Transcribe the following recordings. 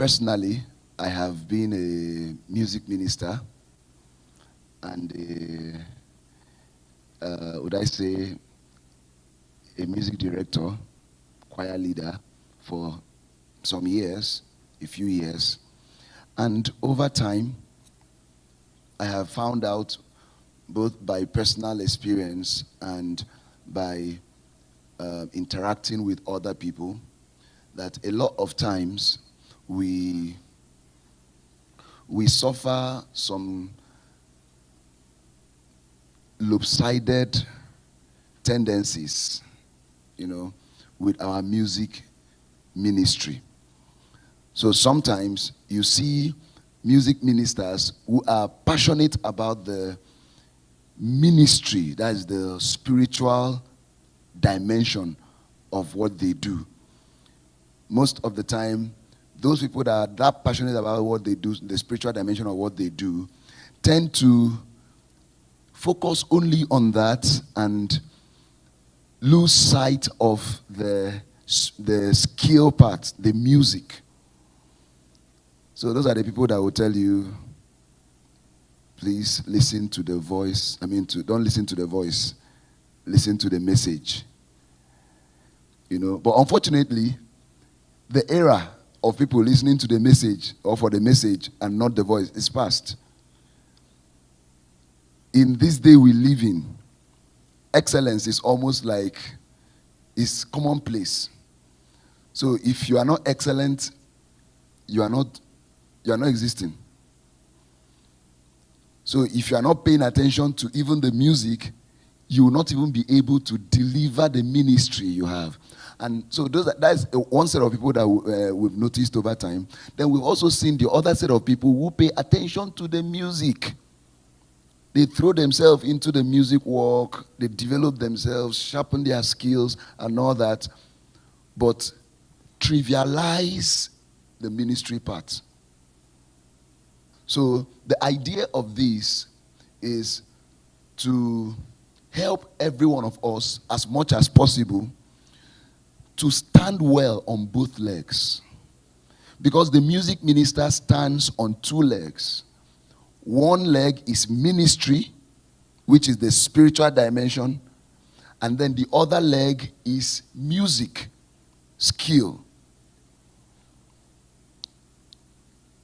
Personally, I have been a music minister and would I say, a music director, choir leader for some years, a few years. And over time, I have found out, both by personal experience and by interacting with other people, that a lot of times we suffer some lopsided tendencies, with our music ministry. So sometimes you see music ministers who are passionate about the ministry, that is the spiritual dimension of what they do. Most of the time, those people that are that passionate about what they do, the spiritual dimension of what they do, tend to focus only on that and lose sight of the skill part, the music. So those are the people that will tell you, please listen to the voice. Don't listen to the voice, listen to the message. But unfortunately, the era of people listening to the message or for the message and not the voice is past. In this day we live in, excellence is almost like it's commonplace. So if you are not excellent, you are not existing. So if you are not paying attention to even the music, you will not even be able to deliver the ministry you have. And so that's one set of people that we've noticed over time. Then we've also seen the other set of people who pay attention to the music. They throw themselves into the music work, they develop themselves, sharpen their skills and all that, but trivialize the ministry part. So the idea of this is to help every one of us as much as possible to stand well on both legs. Because the music minister stands on two legs. One leg is ministry, which is the spiritual dimension, and then the other leg is music, skill.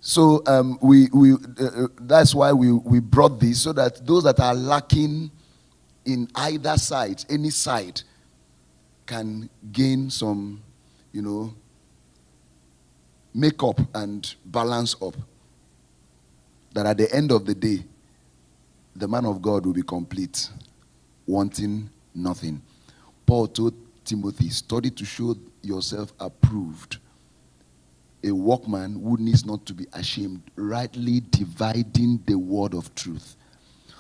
So that's why we brought this, so that those that are lacking in either side, any side, can gain some, make up and balance up. That at the end of the day, the man of God will be complete, wanting nothing. Paul told Timothy, study to show yourself approved, a workman who needs not to be ashamed, rightly dividing the word of truth.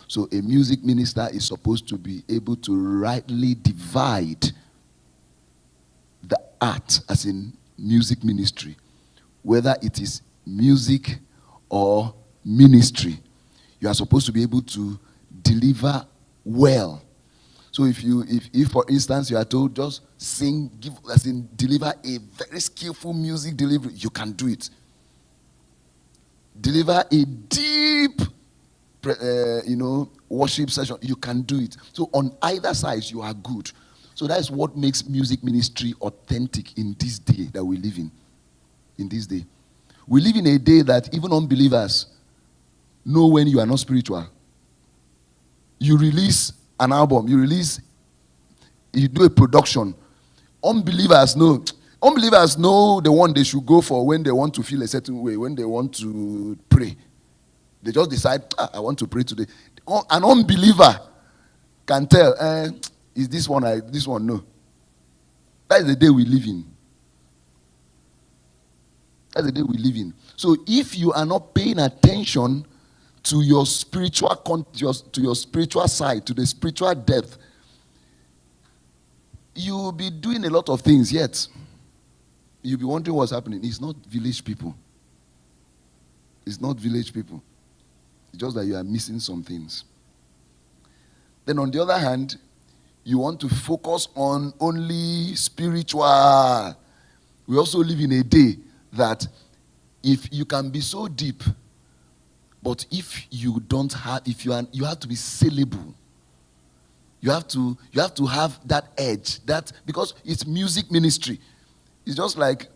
So a music minister is supposed to be able to rightly divide the art, as in music ministry, whether it is music or ministry. You are supposed to be able to deliver well. So if for instance you are told just sing, deliver a very skillful music delivery, you can do it. Deliver a deep worship session, you can do it. So on either side you are good. So that's what makes music ministry authentic in this day that we live in. In this day, we live in a day that even unbelievers know when you are not spiritual. You release an album, you do a production. Unbelievers know the one they should go for when they want to feel a certain way, when they want to pray. They just decide, I want to pray today. An unbeliever can tell, is this one, no. That is the day we live in. That's the day we live in. So if you are not paying attention to your spiritual to your spiritual side, to the spiritual depth, you will be doing a lot of things, yet you'll be wondering what's happening. It's not village people. It's not village people. It's just that you are missing some things. Then on the other hand, you want to focus on only spiritual. We also live in a day that if you can be so deep, but if you don't have, if you are, you have to be saleable. You have to have that edge, that, because it's music ministry. It's just like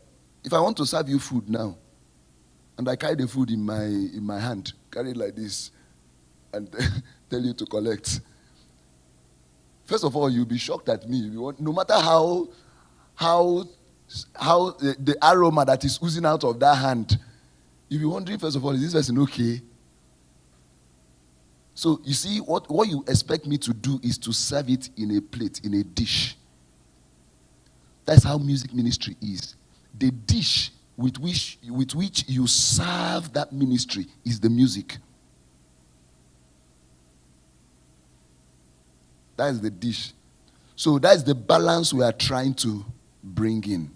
if I want to serve you food now, and I carry the food in my hand, carry it like this, and tell you to collect. First of all, you'll be shocked at me. No matter how the aroma that is oozing out of that hand, you'll be wondering, first of all, is this person okay? So you see, what you expect me to do is to serve it in a plate, in a dish. That's how music ministry is. The dish with which you serve that ministry is the music. That is the dish. So that is the balance we are trying to bring in.